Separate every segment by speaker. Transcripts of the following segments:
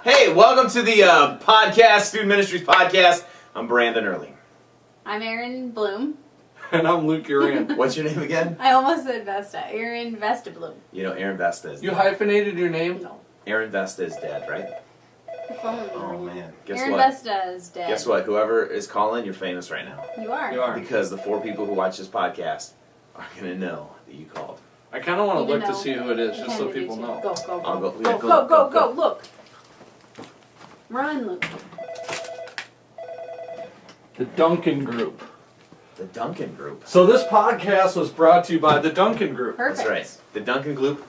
Speaker 1: Hey, welcome to the podcast, Student Ministries podcast. I'm Brandon Early.
Speaker 2: I'm Erin Bloom.
Speaker 3: And I'm Luke Uran.
Speaker 1: What's your name again?
Speaker 2: I almost said Vesta. Erin Vesta Bloom.
Speaker 1: You know, Aaron Vesta is
Speaker 3: You
Speaker 1: dead.
Speaker 3: hyphenated your name?
Speaker 2: No.
Speaker 1: Aaron Vesta is dead, right?
Speaker 2: Oh
Speaker 1: Oh, man. Guess
Speaker 2: Erin
Speaker 1: what?
Speaker 2: Vesta is dead.
Speaker 1: Guess what? Whoever is calling, you're famous right now.
Speaker 2: You are.
Speaker 3: You are.
Speaker 1: Because the 4 people who watch this podcast are going to know that you called.
Speaker 3: I kind of want to
Speaker 2: Even
Speaker 3: look to
Speaker 2: though
Speaker 3: see who it is,
Speaker 2: I
Speaker 3: just so
Speaker 2: kinda do
Speaker 3: people
Speaker 2: too.
Speaker 3: know.
Speaker 2: Go, go,
Speaker 1: I'll
Speaker 2: go.
Speaker 1: go.
Speaker 2: Go,
Speaker 1: Yeah,
Speaker 2: go, go,
Speaker 1: go.
Speaker 2: go. Look. Run, Luke.
Speaker 3: The Duncan Group.
Speaker 1: The Duncan Group.
Speaker 3: So this podcast was brought to you by the Duncan Group.
Speaker 2: Perfect.
Speaker 1: That's right. The Duncan Group.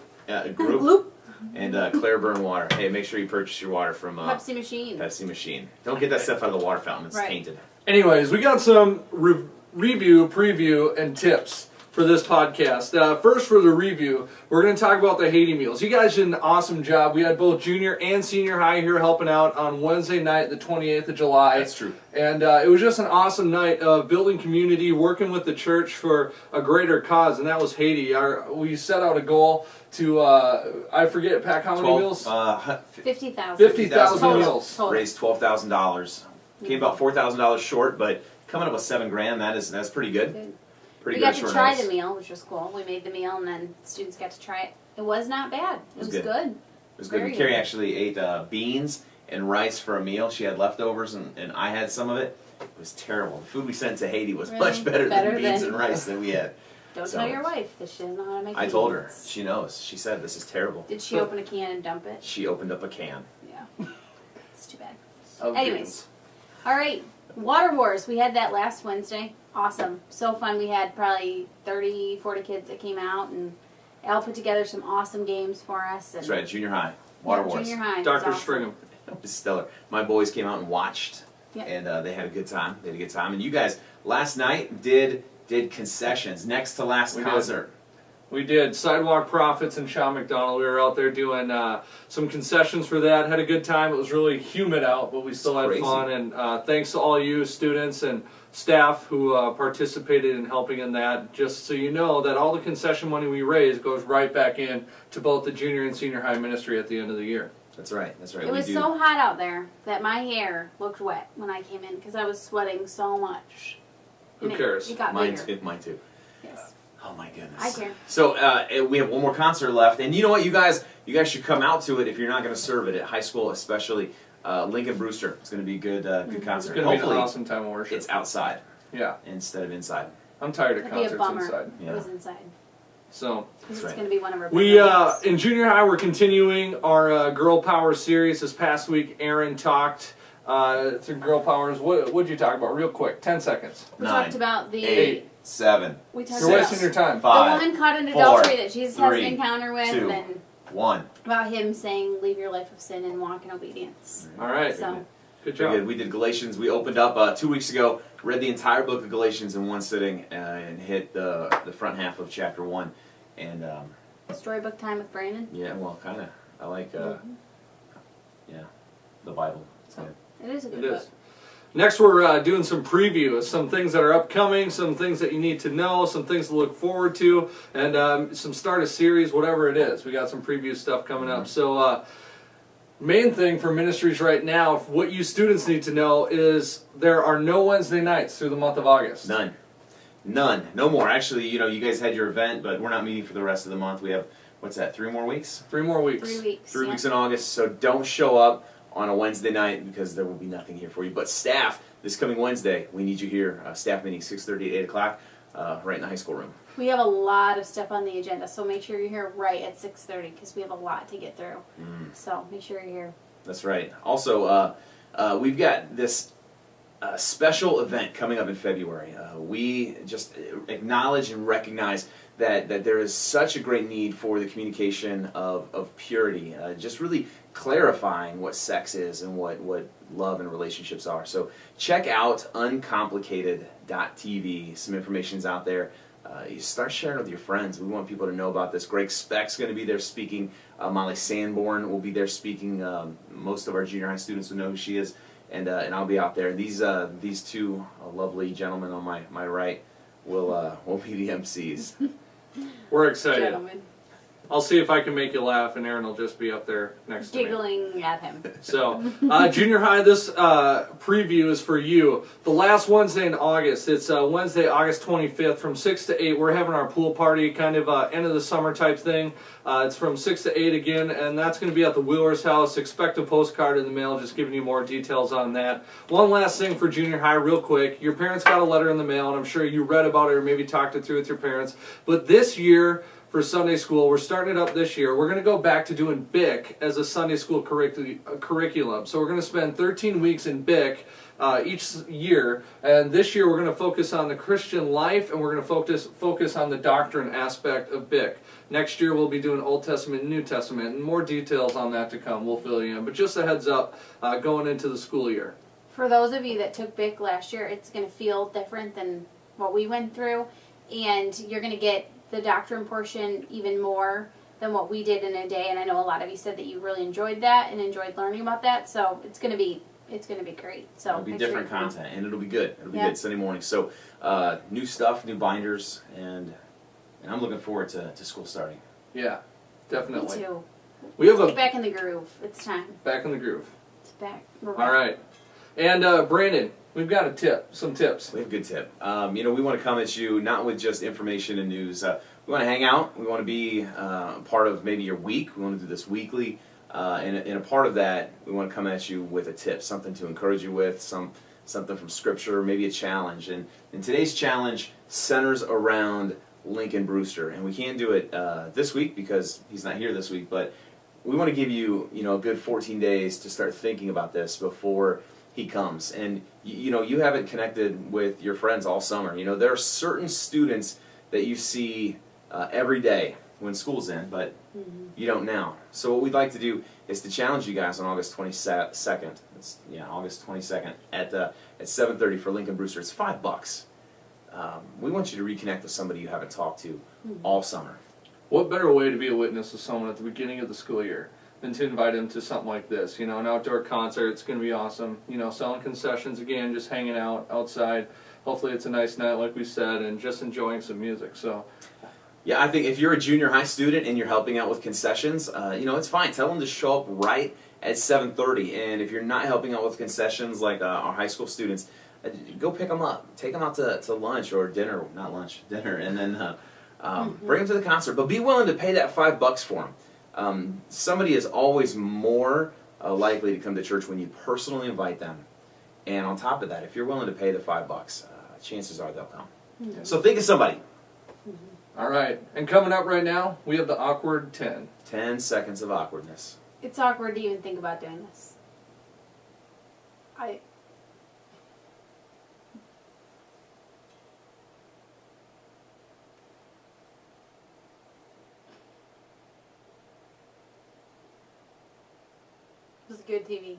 Speaker 1: Group
Speaker 2: Loop.
Speaker 1: and Claire Burn water. Hey, make sure you purchase your water from
Speaker 2: Pepsi machine.
Speaker 1: Pepsi Machine. Don't get that stuff out of the water fountain. It's
Speaker 2: Right.
Speaker 1: tainted.
Speaker 3: Anyways, we got some review, preview, and tips for this podcast. First, for the review, we're going to talk about the Haiti meals. You guys did an awesome job. We had both junior and senior high here helping out on Wednesday night, the 28th of July.
Speaker 1: That's true.
Speaker 3: And it was just an awesome night of building community, working with the church for a greater cause, and that was Haiti. We set out a goal to, I forget, Pat, how many meals?
Speaker 2: 50,000.
Speaker 3: 50,000
Speaker 2: Total.
Speaker 3: meals.
Speaker 2: Total.
Speaker 1: Raised $12,000. Came about $4,000 short, but coming up with $7,000. That's pretty good.
Speaker 2: Good.
Speaker 1: Pretty
Speaker 2: We
Speaker 1: good
Speaker 2: got
Speaker 1: short
Speaker 2: to try
Speaker 1: notice.
Speaker 2: the meal, which was cool. We made the meal, and then students got to try it. It was not bad. It was
Speaker 1: good.
Speaker 2: good.
Speaker 1: It was good.
Speaker 2: Very
Speaker 1: Carrie
Speaker 2: good.
Speaker 1: actually ate beans and rice for a meal. She had leftovers, and I had some of it. It was terrible. The food we sent to Haiti was
Speaker 2: Really?
Speaker 1: much better
Speaker 2: Better
Speaker 1: than beans
Speaker 2: than-
Speaker 1: and rice that we had.
Speaker 2: Don't
Speaker 1: So-
Speaker 2: tell your wife that she doesn't know how to make
Speaker 1: I told her.
Speaker 2: beans.
Speaker 1: She knows. She said, this is terrible.
Speaker 2: Did she open a can and dump it?
Speaker 1: She opened up a can.
Speaker 2: Yeah. It's too bad.
Speaker 3: Of
Speaker 2: Anyways.
Speaker 3: beans.
Speaker 2: All right, Water Wars. We had that last Wednesday. Awesome. So fun. We had probably 30, 40 kids that came out, and Al put together some awesome games for us. And
Speaker 1: That's right, junior high. Water Wars.
Speaker 2: Junior high.
Speaker 3: Dr.
Speaker 2: It's awesome.
Speaker 3: Stringham.
Speaker 1: It was stellar. My boys came out and watched,
Speaker 2: Yeah.
Speaker 1: and they had a good time. They had a good time. And you guys, last night, did concessions. Next to last
Speaker 3: We did.
Speaker 1: concert.
Speaker 3: We did. Sidewalk Prophets and Sean McDonald. We were out there doing some concessions for that. Had a good time. It was really humid out, but we still had
Speaker 1: Crazy.
Speaker 3: fun. And thanks to all you students and staff who participated in helping in that. Just so you know that all the concession money we raise goes right back in to both the junior and senior high ministry at the end of the year.
Speaker 1: That's right. That's right.
Speaker 2: It
Speaker 1: We
Speaker 2: was
Speaker 1: do.
Speaker 2: so hot out there that my hair looked wet when I came in because I was sweating so much.
Speaker 3: Who
Speaker 2: And
Speaker 3: cares?
Speaker 2: It got
Speaker 1: Mine
Speaker 2: bigger.
Speaker 1: too. Mine too.
Speaker 2: Yes.
Speaker 1: Oh my goodness.
Speaker 2: I care.
Speaker 1: So we have one more concert left, and you know what, you guys should come out to it if you're not going to serve it at high school, especially Lincoln Brewster. It's going to be a good
Speaker 2: Mm-hmm.
Speaker 1: concert.
Speaker 3: It's going to be
Speaker 1: Hopefully,
Speaker 3: an awesome time of worship.
Speaker 1: it's outside
Speaker 3: Yeah.
Speaker 1: instead of inside.
Speaker 3: I'm tired of
Speaker 2: It'd be a
Speaker 3: concerts
Speaker 2: bummer.
Speaker 3: inside.
Speaker 1: Yeah.
Speaker 2: It was inside.
Speaker 3: So
Speaker 2: Because
Speaker 1: That's
Speaker 2: it's
Speaker 1: right.
Speaker 2: going to be one of our
Speaker 3: we
Speaker 2: bigger games.
Speaker 3: in junior high we're continuing our Girl Power series. This past week Aaron talked through Girl Powers. What'd you talk about real quick? 10 seconds.
Speaker 2: We
Speaker 1: 9,
Speaker 2: talked about the
Speaker 1: 8, 7,
Speaker 2: we talked
Speaker 3: You're
Speaker 2: about
Speaker 3: wasting your time.
Speaker 1: 5,
Speaker 2: the woman caught in
Speaker 1: 4,
Speaker 2: adultery that Jesus has
Speaker 1: 3,
Speaker 2: an encounter with,
Speaker 1: 2,
Speaker 2: and
Speaker 1: 1.
Speaker 2: about him saying, "Leave your life of sin and walk in obedience."
Speaker 3: All right.
Speaker 2: So
Speaker 3: Good
Speaker 1: Very
Speaker 3: job.
Speaker 1: good. We did Galatians. We opened up 2 weeks ago, read the entire book of Galatians in one sitting, and hit the front half of chapter 1. And
Speaker 2: storybook time with Brandon.
Speaker 1: yeah, well, kind of. I like
Speaker 2: Mhm.
Speaker 1: yeah, the Bible. It's good.
Speaker 2: It is a
Speaker 3: It
Speaker 2: good book.
Speaker 3: is. Next, we're doing some previews, some things that are upcoming, some things that you need to know, some things to look forward to, and some start a series, whatever it is. We got some preview stuff coming up. So, main thing for ministries right now, what you students need to know is there are no Wednesday nights through the month of August.
Speaker 1: None. No more. Actually, you guys had your event, but we're not meeting for the rest of the month. We have, what's that, 3 more weeks?
Speaker 3: 3 more weeks.
Speaker 2: 3 weeks.
Speaker 1: 3
Speaker 2: yeah.
Speaker 1: weeks in August, so don't show up on a Wednesday night because there will be nothing here for you. But staff, this coming Wednesday, we need you here. Staff meeting 6:30 to 8 o'clock, right in the high school room.
Speaker 2: We have a lot of stuff on the agenda, so make sure you're here right at 6:30 because we have a lot to get through. So make sure you're here.
Speaker 1: That's right. Also, we've got this special event coming up in February. We just acknowledge and recognize that there is such a great need for the communication of purity, just really clarifying what sex is and what love and relationships are. So check out uncomplicated.tv. Some information's out there. You start sharing with your friends. We want people to know about this. Greg Speck's going to be there speaking. Molly Sanborn will be there speaking. Most of our junior high students will know who she is, and I'll be out there. These two lovely gentlemen on my right will be the MCs.
Speaker 3: We're excited.
Speaker 2: Gentlemen.
Speaker 3: I'll see if I can make you laugh, and Aaron will just be up there next to me.
Speaker 2: Giggling at him.
Speaker 3: So, junior high, this preview is for you. The last Wednesday in August, it's Wednesday, August 25th, from 6 to 8. We're having our pool party, kind of end of the summer type thing. It's from 6 to 8 again, and that's going to be at the Wheeler's house. Expect a postcard in the mail, just giving you more details on that. One last thing for junior high, real quick. Your parents got a letter in the mail, and I'm sure you read about it or maybe talked it through with your parents. But this year, for Sunday school, we're starting it up this year. We're going to go back to doing BIC as a Sunday school curriculum. So we're going to spend 13 weeks in BIC each year, and this year we're going to focus on the Christian life, and we're going to focus on the doctrine aspect of BIC. Next year we'll be doing Old Testament and New Testament, and more details on that to come. We'll fill you in, but just a heads up going into the school year.
Speaker 2: For those of you that took BIC last year, it's going to feel different than what we went through, and you're going to get the doctrine portion even more than what we did in a day. And I know a lot of you said that you really enjoyed that and enjoyed learning about that. So it's going to be great. So
Speaker 1: It'll be
Speaker 2: make sure
Speaker 1: different
Speaker 2: you come.
Speaker 1: content, and it'll be good. It'll be
Speaker 2: Yeah.
Speaker 1: good Sunday morning. So new stuff, new binders, and I'm looking forward to school starting.
Speaker 3: Yeah, definitely.
Speaker 2: Me too.
Speaker 3: We have
Speaker 2: Get
Speaker 3: a
Speaker 2: back in the groove. It's time.
Speaker 3: back in the groove.
Speaker 2: It's back. We're
Speaker 3: All
Speaker 2: back.
Speaker 3: right, and Brandon, we've got a tip, some tips.
Speaker 1: We have a good tip. We want to come at you not with just information and news. We want to hang out. We want to be part of maybe your week. We want to do this weekly. And a part of that, we want to come at you with a tip, something to encourage you with, something from Scripture, maybe a challenge. And today's challenge centers around Lincoln Brewster. And we can't do it this week because he's not here this week, but we want to give you, a good 14 days to start thinking about this before he comes. And, you haven't connected with your friends all summer. There are certain students that you see every day when school's in, but you don't now. So what we'd like to do is to challenge you guys on August 22nd. August 22nd at 7:30 for Lincoln Brewster. It's $5. We want you to reconnect with somebody you haven't talked to all summer.
Speaker 3: What better way to be a witness to someone at the beginning of the school year than to invite them to something like this? An outdoor concert. It's going to be awesome. Selling concessions again, just hanging out outside. Hopefully it's a nice night, like we said, and just enjoying some music. So.
Speaker 1: Yeah, I think if you're a junior high student and you're helping out with concessions, it's fine. Tell them to show up right at 7:30. And if you're not helping out with concessions like our high school students, go pick them up. Take them out to lunch or dinner. Not lunch, dinner. And then bring them to the concert. But be willing to pay that $5 for them. Somebody is always more likely to come to church when you personally invite them. And on top of that, if you're willing to pay the $5, chances are they'll come.
Speaker 2: Mm-hmm.
Speaker 1: So think of somebody.
Speaker 3: All right, and coming up right now, we have the awkward 10.
Speaker 1: 10 seconds of awkwardness.
Speaker 2: It's awkward to even think about doing this. It was good TV.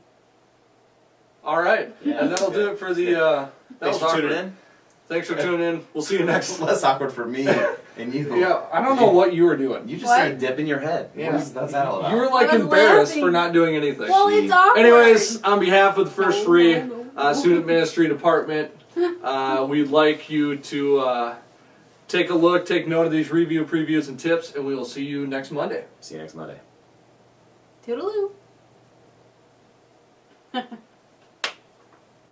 Speaker 3: All right,
Speaker 1: Yeah,
Speaker 3: and that'll do it for the. That
Speaker 1: Thanks
Speaker 3: was
Speaker 1: for tuning
Speaker 3: awkward.
Speaker 1: in.
Speaker 3: Thanks for tuning in. We'll see you next.
Speaker 1: Less awkward for me and you.
Speaker 3: Yeah, I don't know what you were doing.
Speaker 1: You just
Speaker 2: What?
Speaker 1: started dipping your head.
Speaker 3: Yeah.
Speaker 1: What's that all about?
Speaker 3: You were like
Speaker 2: I was
Speaker 3: embarrassed
Speaker 2: laughing.
Speaker 3: for not doing anything.
Speaker 2: Well, it's awkward.
Speaker 3: Anyways, on behalf of the First
Speaker 2: No,
Speaker 3: Free
Speaker 2: no, no.
Speaker 3: Student Ministry Department, we'd like you to take a look, take note of these review, previews, and tips, and we will see you next Monday.
Speaker 1: See you next Monday.
Speaker 2: Toodaloo.